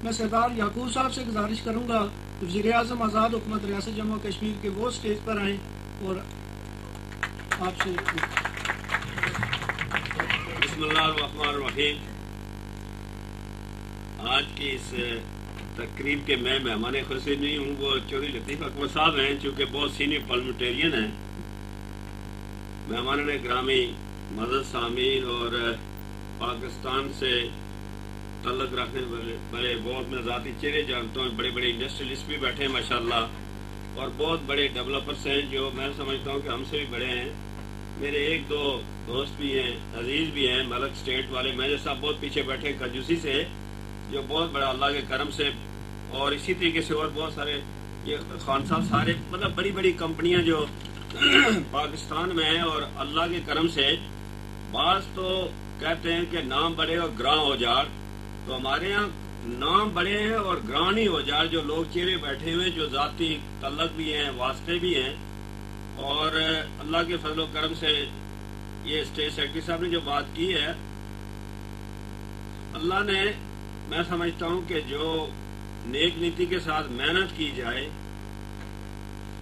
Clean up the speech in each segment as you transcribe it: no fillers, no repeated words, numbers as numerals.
میں سردار یعقوب صاحب سے گزارش کروں گا وزیر اعظم آزاد حکومت ریاست جموں و کشمیر کے وہ اسٹیج پر آئیں اور آپ سے بسم اللہ الرحمن الرحیم. آج کی اس تقریب کے میں مہمان خصوصی نہیں ہوں، وہ چودھری لطیف اکمل صاحب ہیں، چونکہ بہت سینئر پارلیمنٹیرین ہیں. مہمان گرامی، معزز سامعین اور پاکستان سے تعلق رکھنے والے بہت میں ذاتی چہرے جانتا ہوں، بڑے بڑے انڈسٹریلسٹ بھی بیٹھے ہیں ماشاءاللہ، اور بہت بڑے ڈیولپرس ہیں جو میں سمجھتا ہوں کہ ہم سے بھی بڑے ہیں. میرے ایک دو دوست بھی ہیں، عزیز بھی ہیں، ملک اسٹیٹ والے میرے صاحب بہت پیچھے بیٹھے کنجوسی سے، جو بہت بڑا اللہ کے کرم سے، اور اسی طریقے سے اور بہت سارے یہ خان صاحب، سارے مطلب بڑی بڑی کمپنیاں جو پاکستان میں ہیں، اور اللہ کے کرم سے بعض تو کہتے ہیں کہ نام بڑے اور گراں ہو جار، تو ہمارے یہاں نام بڑے ہیں اور گراں نہیں ہو جار. جو لوگ چہرے بیٹھے ہوئے جو ذاتی تعلق بھی ہیں، واسطے بھی ہیں، اور اللہ کے فضل و کرم سے یہ اسٹیٹ سیکرٹری صاحب نے جو بات کی ہے، اللہ نے، میں سمجھتا ہوں کہ جو نیک نیتی کے ساتھ محنت کی جائے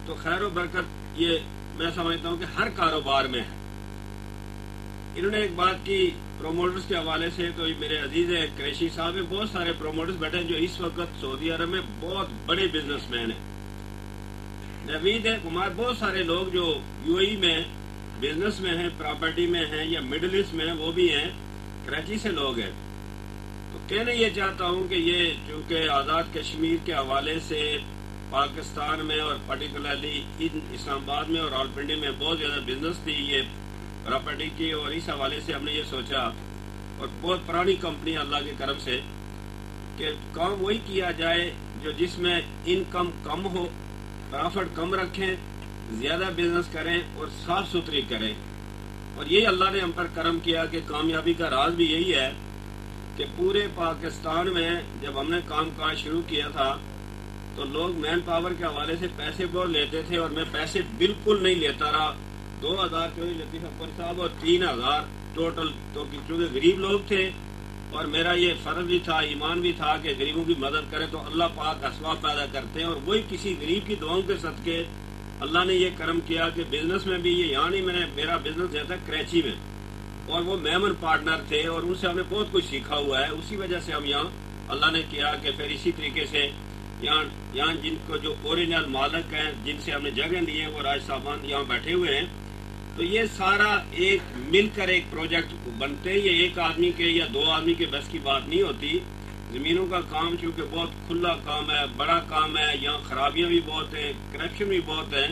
تو خیر و برکت یہ میں سمجھتا ہوں کہ ہر کاروبار میں ہے. انہوں نے ایک بات کی پروموٹرز کے حوالے سے، تو میرے عزیز قریشی صاحب، بہت سارے پروموٹرز بیٹھے ہیں جو اس وقت سعودی عرب میں بہت بڑے بزنس مین ہیں. نوید کمار، بہت سارے لوگ جو یو اے ای میں بزنس میں ہیں، پراپرٹی میں ہیں یا مڈل ایسٹ میں ہیں، وہ بھی ہیں، کراچی سے لوگ ہیں. تو کہنا یہ چاہتا ہوں کہ یہ چونکہ آزاد کشمیر کے حوالے سے پاکستان میں اور پرٹیکولرلی اسلام آباد میں اور راولپنڈی میں بہت زیادہ بزنس تھی یہ پراپرٹی کی، اور اس حوالے سے ہم نے یہ سوچا، اور بہت پرانی کمپنی اللہ کے کرم سے، کہ کام وہی کیا جائے جو جس میں انکم کم ہو، پرافٹ کم رکھیں، زیادہ بزنس کریں اور صاف ستھری کریں. اور یہ اللہ نے ہم پر کرم کیا کہ کامیابی کا راز بھی یہی ہے کہ پورے پاکستان میں جب ہم نے کام کاج شروع کیا تھا تو لوگ مین پاور کے حوالے سے پیسے بہت لیتے تھے، اور میں پیسے بالکل نہیں لیتا رہا. 2000 چودھری لطیف اکمل صاحب اور 3000 ٹوٹل، تو چونکہ غریب لوگ تھے اور میرا یہ فرض بھی تھا، ایمان بھی تھا کہ غریبوں کی مدد کرے تو اللہ پاک اسباب پیدا کرتے ہیں، اور وہی کسی غریب کی دعاؤں کے صدقے اللہ نے یہ کرم کیا کہ بزنس میں بھی یہ، یہاں نہیں، میرا بزنس جو تھا کراچی میں، اور وہ میمن پارٹنر تھے اور ان سے ہم نے بہت کچھ سیکھا ہوا ہے. اسی وجہ سے ہم یہاں اللہ نے کیا کہ پھر اسی طریقے سے یہاں جن کو جو اوریجنل مالک ہیں، جن سے ہم نے جگہ لی ہے، وہ راج صاحبان یہاں بیٹھے ہوئے ہیں. تو یہ سارا ایک مل کر ایک پروجیکٹ بنتے ہیں. یہ ایک آدمی کے یا دو آدمی کے بس کی بات نہیں ہوتی. زمینوں کا کام چونکہ بہت کھلا کام ہے، بڑا کام ہے، یہاں خرابیاں بھی بہت ہیں، کرپشن بھی بہت ہیں.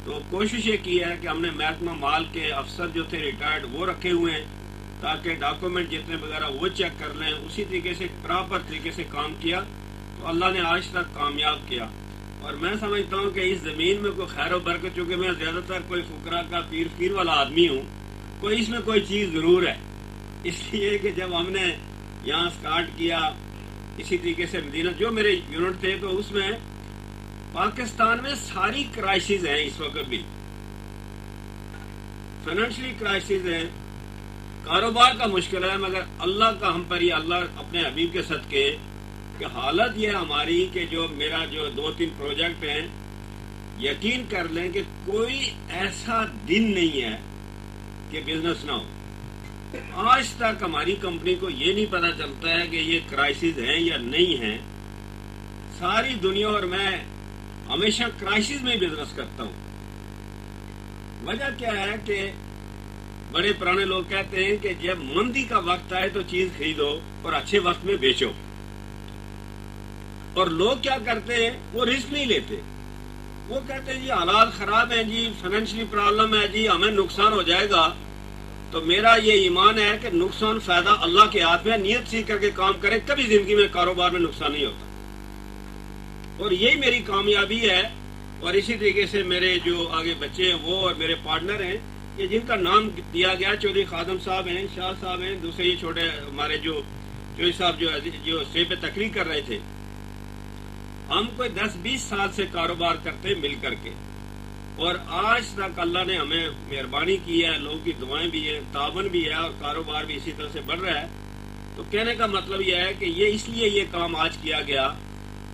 تو کوشش یہ کی ہے کہ ہم نے محکمہ مال کے افسر جو تھے ریٹائرڈ وہ رکھے ہوئے ہیں تاکہ ڈاکومنٹ جتنے وغیرہ وہ چیک کر لیں. اسی طریقے سے پراپر طریقے سے کام کیا تو اللہ نے آج تک کامیاب کیا. اور میں سمجھتا ہوں کہ اس زمین میں کوئی خیر و برکت، چونکہ میں زیادہ تر کوئی فقراء کا پیر فقیر والا آدمی ہوں، کوئی اس میں کوئی چیز ضرور ہے. اس لیے کہ جب ہم نے یہاں سٹارٹ کیا، اسی طریقے سے مدینہ جو میرے یونٹ تھے، تو اس میں پاکستان میں ساری کرائسز ہیں. اس وقت بھی فائنینشلی کرائسز ہیں، کاروبار کا مشکل ہے، مگر اللہ کا ہم پر یہ، اللہ اپنے حبیب کے صدقے کہ حالت یہ ہماری کہ جو میرا جو 2-3 پروجیکٹ ہیں، یقین کر لیں کہ کوئی ایسا دن نہیں ہے کہ بزنس نہ ہو. آج تک ہماری کمپنی کو یہ نہیں پتا چلتا ہے کہ یہ کرائسز ہیں یا نہیں ہیں. ساری دنیا، اور میں ہمیشہ کرائسز میں ہی بزنس کرتا ہوں. وجہ کیا ہے کہ بڑے پرانے لوگ کہتے ہیں کہ جب مندی کا وقت آئے تو چیز خریدو اور اچھے وقت میں بیچو. اور لوگ کیا کرتے ہیں، وہ رسک نہیں لیتے. وہ کہتے ہیں جی حالات خراب ہیں، جی فائنینشلی پرابلم ہے، جی ہمیں نقصان ہو جائے گا. تو میرا یہ ایمان ہے کہ نقصان فائدہ اللہ کے ہاتھ میں، نیت سی کر کے کام کریں، کبھی زندگی میں کاروبار میں نقصان نہیں ہوتا. اور یہی میری کامیابی ہے. اور اسی طریقے سے میرے جو آگے بچے ہیں وہ اور میرے پارٹنر ہیں، یہ جن کا نام دیا گیا، چودھری خادم صاحب ہیں، شاہ صاحب ہیں، دوسرے یہ چھوٹے ہمارے جو چودھری صاحب جو اسٹیج پہ تقریر کر رہے تھے. ہم کوئی 10-20 سال سے کاروبار کرتے مل کر کے، اور آج تک اللہ نے ہمیں مہربانی کی ہے، لوگوں کی دعائیں بھی ہیں، تعاون بھی ہے، اور کاروبار بھی اسی طرح سے بڑھ رہا ہے. تو کہنے کا مطلب یہ ہے کہ یہ اس لیے یہ کام آج کیا گیا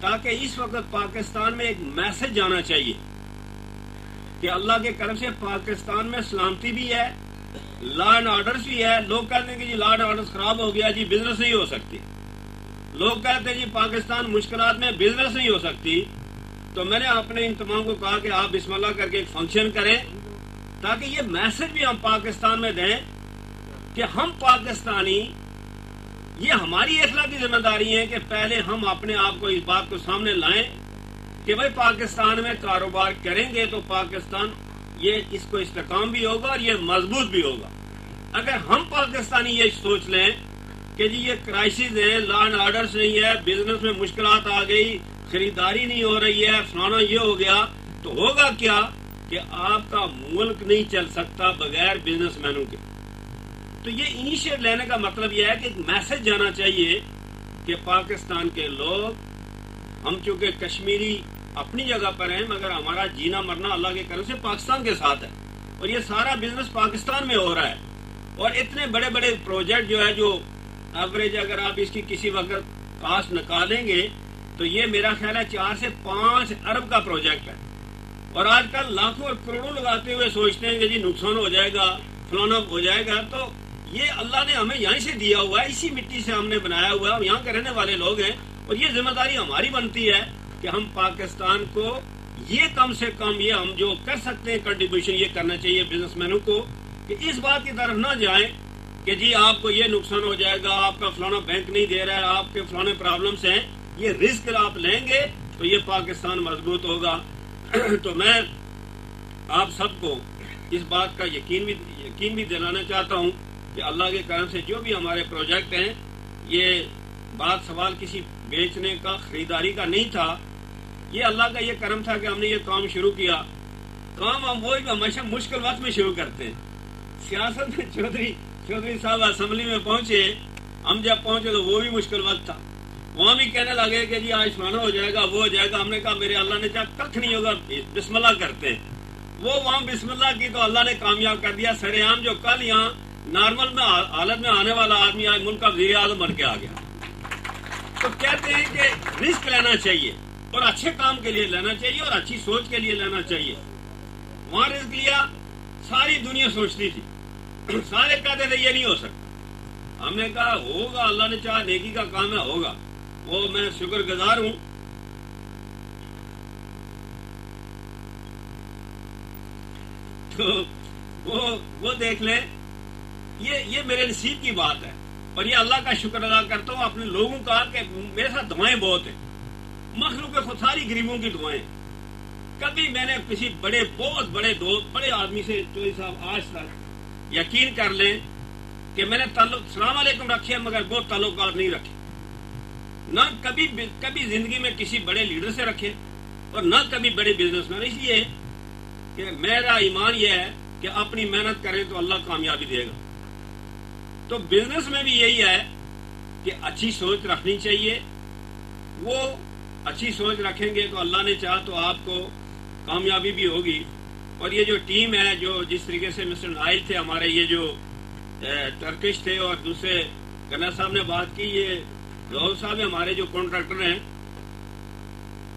تاکہ اس وقت پاکستان میں ایک میسج جانا چاہیے کہ اللہ کے کرم سے پاکستان میں سلامتی بھی ہے، لا اینڈ آرڈرز بھی ہے. لوگ کہتے ہیں کہ جی لا اینڈ آرڈر خراب ہو گیا، جی بزنس نہیں ہو سکتی. لوگ کہتے ہیں جی پاکستان مشکلات میں، بزنس نہیں ہو سکتی. تو میں نے اپنے ان تمام کو کہا کہ آپ بسم اللہ کر کے ایک فنکشن کریں تاکہ یہ میسج بھی ہم پاکستان میں دیں کہ ہم پاکستانی، یہ ہماری اخلاقی ذمہ داری ہے کہ پہلے ہم اپنے آپ کو اس بات کو سامنے لائیں کہ بھائی پاکستان میں کاروبار کریں گے تو پاکستان یہ اس کو استحکام بھی ہوگا اور یہ مضبوط بھی ہوگا. اگر ہم پاکستانی یہ سوچ لیں کہ جی یہ کرائسس ہے، لا اینڈ آرڈرز نہیں ہے، بزنس میں مشکلات آ گئی، خریداری نہیں ہو رہی ہے، فلانا یہ ہو گیا، تو ہوگا کیا کہ آپ کا ملک نہیں چل سکتا بغیر بزنس مینوں کے. تو یہ انیشیٹ لینے کا مطلب یہ ہے کہ ایک میسج جانا چاہیے کہ پاکستان کے لوگ، ہم چونکہ کشمیری اپنی جگہ پر ہیں مگر ہمارا جینا مرنا اللہ کے کرم سے پاکستان کے ساتھ ہے، اور یہ سارا بزنس پاکستان میں ہو رہا ہے. اور اتنے بڑے بڑے پروجیکٹ جو ہے، جو ایوریج اگر آپ اس کی کسی وقت کاسٹ نکالیں گے تو یہ میرا خیال ہے 4 سے 5 ارب کا پروجیکٹ ہے. اور آج کل لاکھوں اور کروڑوں لگاتے ہوئے سوچتے ہیں کہ جی نقصان ہو جائے گا، فلانا ہو جائے گا. تو یہ اللہ نے ہمیں یہیں سے دیا ہوا ہے، اسی مٹی سے ہم نے بنایا ہوا ہے، ہم یہاں کے رہنے والے لوگ ہیں، اور یہ ذمہ داری ہماری بنتی ہے کہ ہم پاکستان کو یہ کم سے کم یہ ہم جو کر سکتے ہیں کنٹریبیوشن یہ کرنا چاہیے بزنس مینوں کو کہ اس بات کی طرف نہ جائیں کہ جی آپ کو یہ نقصان ہو جائے گا، آپ کا فلانا بینک نہیں دے رہا ہے، آپ کے فلانے پرابلمس ہیں. یہ رسک آپ لیں گے تو یہ پاکستان مضبوط ہوگا. تو میں آپ سب کو اس بات کا یقین بھی دلانا چاہتا ہوں کہ اللہ کے کرم سے جو بھی ہمارے پروجیکٹ ہیں، یہ بات سوال کسی بیچنے کا، خریداری کا نہیں تھا. یہ اللہ کا یہ کرم تھا کہ ہم نے یہ کام شروع کیا. کام ہم وہی ہمیشہ مشکل وقت میں شروع کرتے ہیں. سیاست میں چودھری صاحب اسمبلی میں پہنچے، ہم جب پہنچے تو وہ بھی مشکل وقت تھا. وہاں بھی کہنے لگے کہ جی آج فلانا ہو جائے گا، وہ ہو جائے گا. ہم نے کہا میرے اللہ نے چاہا کچھ نہیں ہوگا، بسم اللہ کرتے ہیں. وہ وہاں بسم اللہ کی تو اللہ نے کامیاب کر دیا. سر عام جو کل یہاں نارمل میں حالت میں آنے والا آدمی آج ملک کا وزیر اعظم بن کے آ گیا. تو کہتے ہیں کہ رسک لینا چاہیے اور اچھے کام کے لیے لینا چاہیے اور اچھی سوچ کے لیے لینا چاہیے. وہاں رسک لیا، ساری دنیا سوچتی تھی، سارے کہتے تھے یہ نہیں ہو سکتا. ہم نے کہا ہوگا، اللہ نے چاہا، نیکی کا کام ہے، ہوگا. وہ میں شکر گزار ہوں. تو وہ دیکھ لیں، یہ میرے نصیب کی بات ہے اور یہ اللہ کا شکر ادا کرتا ہوں اپنے لوگوں کا کہ میرے ساتھ دعائیں بہت ہیں. مخلوق خود ساری غریبوں کی دعائیں. کبھی میں نے کسی بہت بڑے دوست، بڑے آدمی سے چودھری صاحب آج تک یقین کر لیں کہ میں نے السلام علیکم رکھے مگر بہت تعلقات نہیں رکھے. نہ کبھی زندگی میں کسی بڑے لیڈر سے رکھے اور نہ کبھی بڑے بزنس مین. اس لیے کہ میرا ایمان یہ ہے کہ اپنی محنت کریں تو اللہ کامیابی دے گا. تو بزنس میں بھی یہی ہے کہ اچھی سوچ رکھنی چاہیے. وہ اچھی سوچ رکھیں گے تو اللہ نے چاہا تو آپ کو کامیابی بھی ہوگی. اور یہ جو ٹیم ہے، جو جس طریقے سے مسٹر نائل تھے ہمارے، یہ جو ٹرکش تھے، اور دوسرے گنر صاحب نے بات کی، یہ لوگ صاحب ہمارے جو کانٹریکٹر ہیں.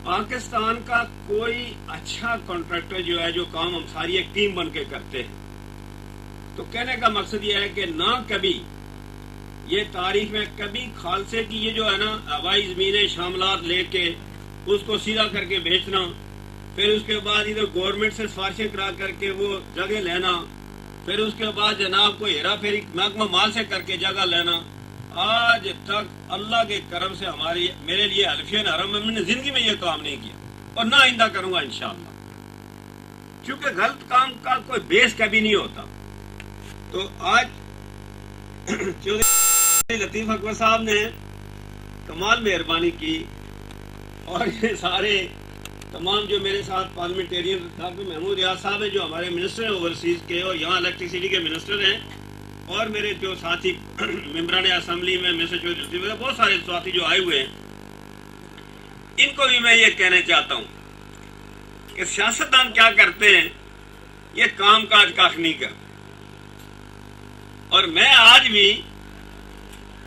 پاکستان کا کوئی اچھا کانٹریکٹر جو ہے، جو کام ہم ساری ایک ٹیم بن کے کرتے ہیں. تو کہنے کا مقصد یہ ہے کہ نہ کبھی یہ تاریخ میں کبھی خالصے کی یہ جو ہے نا ہوائی زمینیں شاملات لے کے اس کو سیدھا کر کے بیچنا، پھر اس کے بعد ادھر گورنمنٹ سے سفارشیں کرا کر کے وہ جگہ لینا، پھر اس کے بعد جناب کو ہیرا پھیری محکمہ مال سے کر کے جگہ لینا. آج تک اللہ کے کرم سے میرے لیے حلفین حرم میں نے زندگی میں یہ کام نہیں کیا اور نہ آئندہ کروں گا انشاءاللہ. کیونکہ غلط کام کا کوئی بیس کبھی نہیں ہوتا. تو آج چودھری لطیف اکبر صاحب نے کمال مہربانی کی، اور یہ سارے تمام جو میرے ساتھ پارلیمنٹیرین ڈاکٹر محمود ریاض صاحب ہیں جو ہمارے منسٹر ہیں اوورسیز کے اور یہاں الیکٹریسٹی کے منسٹر ہیں، اور میرے جو ساتھی ممبران اسمبلی میں مسٹر چودھری بہت سارے ساتھی جو آئے ہوئے ہیں، ان کو بھی میں یہ کہنا چاہتا ہوں کہ سیاستدان کیا کرتے ہیں، یہ کام کاج کاخ نہیں کرتے. اور میں آج بھی